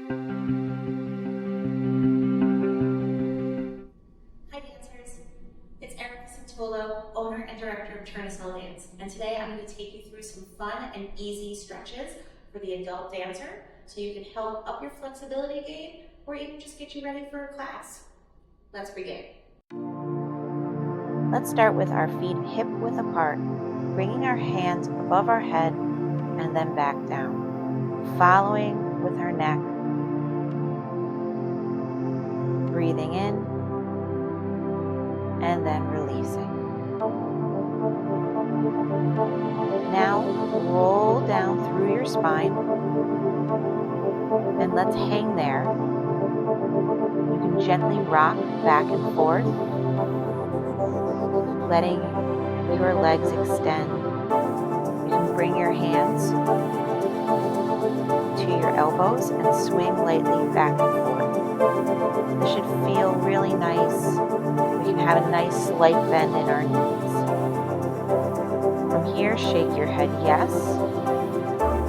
Hi dancers, it's Tournesol, owner and director of Tournesol Dance, and today I'm going to take you through some fun and easy stretches for the adult dancer so you can help up your flexibility game or even just get you ready for a class. Let's begin. Let's start with our feet hip-width apart, bringing our hands above our head and then back down, following with our neck, breathing in and then releasing. Now roll down through your spine and let's hang there. You can gently rock back and forth, letting your legs extend. You can bring your hands to your elbows and swing lightly back and forth. This should feel really nice. We can have a nice slight bend in our knees. From here, shake your head yes,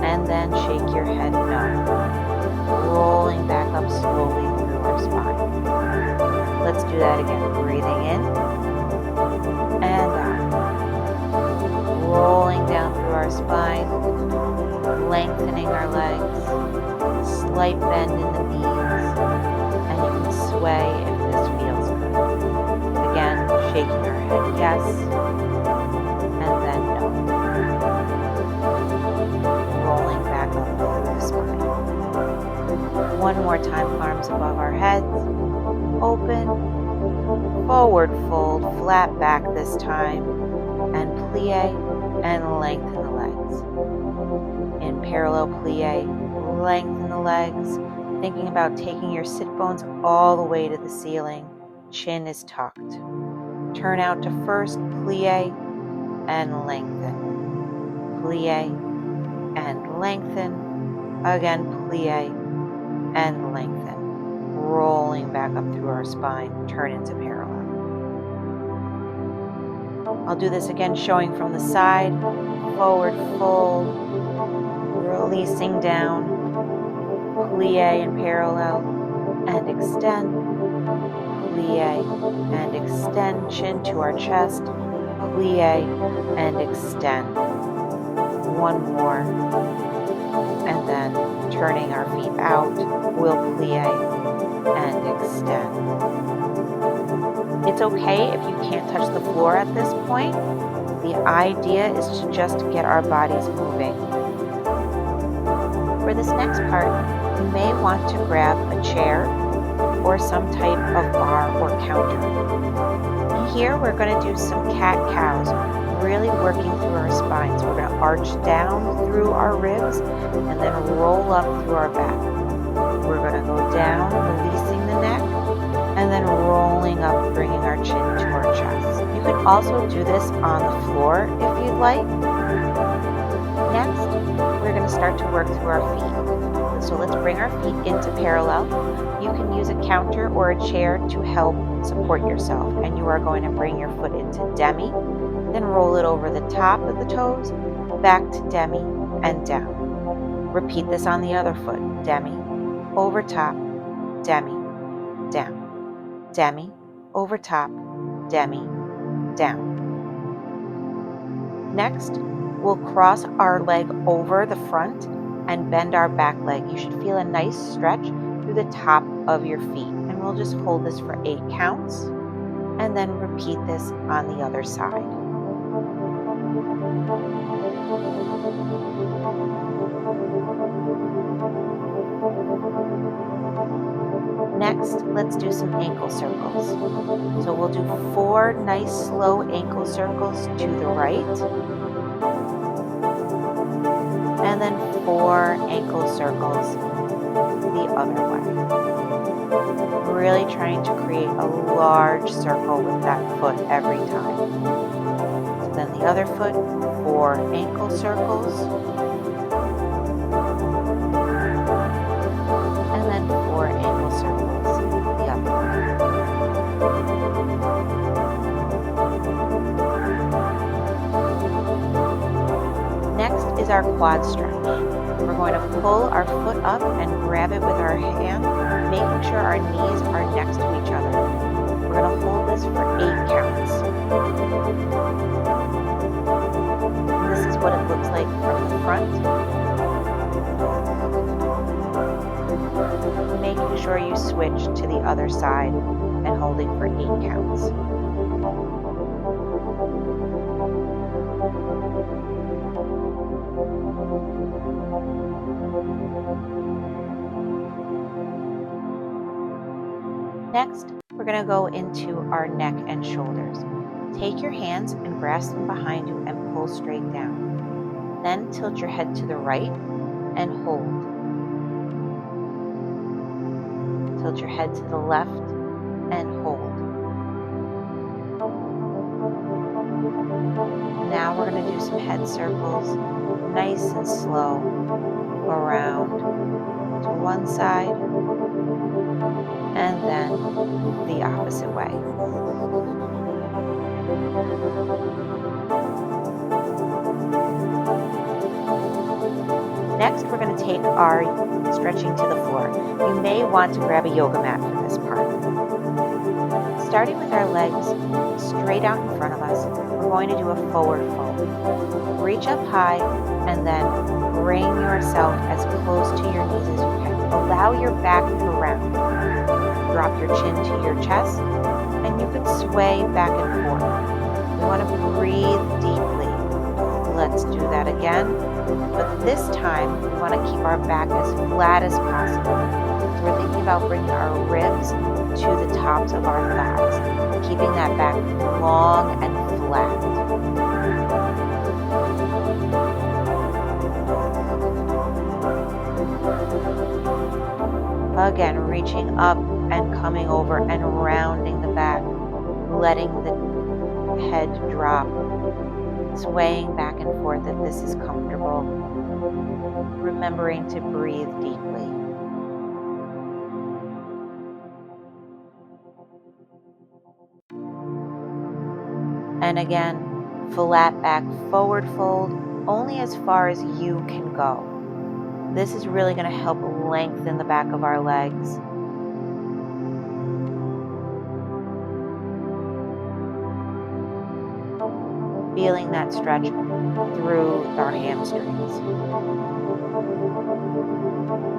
and then shake your head no, rolling back up slowly through our spine. Let's do that again. Breathing in and out. Rolling down through our spine, lengthening our legs, slight bend in the knees, and you can sway if this feels good. Again, shaking our head yes, and then no. Rolling back up through the spine. One more time, arms above our heads, open, forward fold, flat back this time, and plie and lengthen the legs. In parallel plie, lengthen the legs, thinking about taking your sit bones all the way to the ceiling. Chin is tucked. Turn out to first plie and lengthen. Plie and lengthen. Again, plie and lengthen. Rolling back up through our spine, turn into parallel. I'll do this again, showing from the side. Forward fold, releasing down, plie and parallel, and extend, plie and extend, chin to our chest, plie and extend. One more, and then turning our feet out, we'll plie and extend. It's okay if you can't touch the floor at this point. The idea is to just get our bodies moving. For this next part, you may want to grab a chair or some type of bar or counter. Here we're going to do some cat-cows, really working through our spine. So we're going to arch down through our ribs and then roll up through our back. We're going to go down, releasing the neck, and then rolling up, bringing our chin to our chest. You can also do this on the floor if you'd like. Next, we're going to start to work through our feet. So let's bring our feet into parallel. You can use a counter or a chair to help support yourself. And you are going to bring your foot into demi, then roll it over the top of the toes, back to demi, and down. Repeat this on the other foot. Demi, over top, demi, down. Demi, over top, demi, down. Next, we'll cross our leg over the front and bend our back leg. You should feel a nice stretch through the top of your feet. And we'll just hold this for 8 counts and then repeat this on the other side. Next, let's do some ankle circles. So we'll do 4 nice slow ankle circles to the right, and then 4 ankle circles the other way. Really trying to create a large circle with that foot every time. So then the other foot, 4 ankle circles, and then 4 ankle circles the other way. Next is our quad stretch. We're going to pull our foot up and grab it with our hand, making sure our knees are next to each other. We're going to hold this for 8 counts. This is what it looks like from the front. Making sure you switch to the other side and holding for 8 counts. Next, we're going to go into our neck and shoulders. Take your hands and grasp them behind you and pull straight down. Then tilt your head to the right and hold. Tilt your head to the left and hold. Now we're going to do some head circles, nice and slow, around to one side and then the opposite way. Next, we're going to take our stretching to the floor. You may want to grab a yoga mat for this part. Starting with our legs straight out in front of us, we're going to do a forward fold. Reach up high and then bring yourself as close to your knees as you can. Allow your back to round. Drop your chin to your chest and you can sway back and forth. We want to breathe deeply. Let's do that again. But this time, we want to keep our back as flat as possible. So we're thinking about bringing our ribs to the tops of our thighs, keeping that back long and flat. Again, reaching up and coming over and rounding the back, letting the head drop, swaying back and forth if this is comfortable, remembering to breathe deeply. And again, flat back forward fold, only as far as you can go. This is really going to help lengthen the back of our legs. Feeling that stretch through our hamstrings.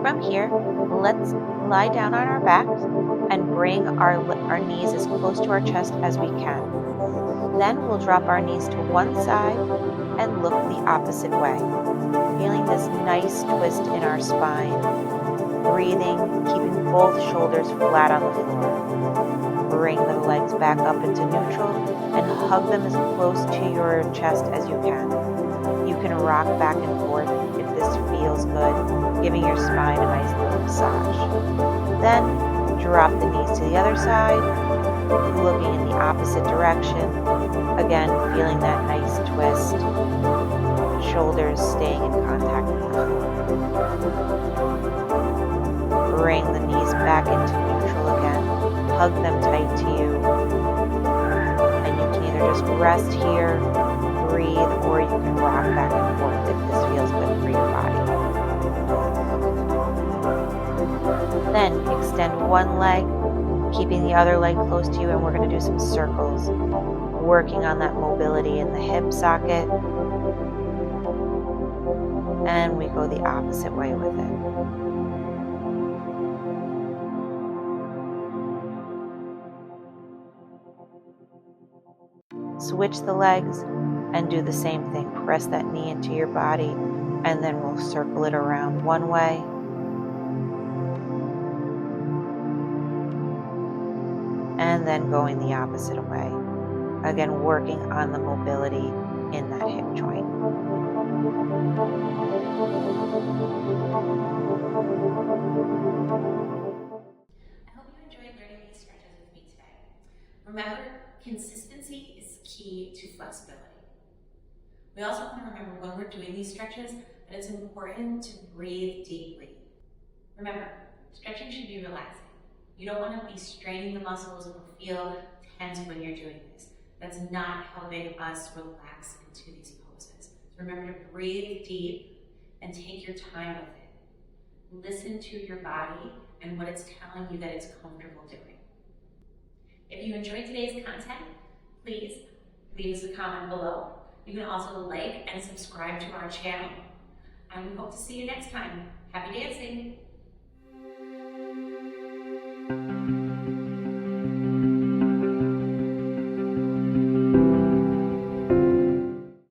From here, let's lie down on our backs and bring our knees as close to our chest as we can. Then we'll drop our knees to one side and look the opposite way. Feeling this nice twist in our spine. Breathing, keeping both shoulders flat on the floor. Bring the legs back up into neutral and hug them as close to your chest as you can. You can rock back and forth if this feels good, giving your spine a nice little massage. Then drop the knees to the other side, looking in the opposite direction. Again, feeling that nice twist. Shoulders staying in contact with the floor. Bring the knees back into neutral again. Hug them tight to you. And you can either just rest here, breathe, or you can rock back and forth if this feels good for your body. Then extend one leg, keeping the other leg close to you, and we're going to do some circles, working on that mobility in the hip socket. And we go the opposite way with it. Switch the legs and do the same thing. Press that knee into your body and then we'll circle it around one way. And then going the opposite way. Again, working on the mobility in that hip joint. I hope you enjoyed learning these stretches with me today. Remember, consistency is key to flexibility. We also want to remember when we're doing these stretches that it's important to breathe deeply. Remember, stretching should be relaxing. You don't want to be straining the muscles or feel tense when you're doing this. That's not helping us relax into these poses. So remember to breathe deep and take your time with it. Listen to your body and what it's telling you that it's comfortable doing. If you enjoyed today's content, please leave us a comment below. You can also like and subscribe to our channel. And we hope to see you next time. Happy dancing!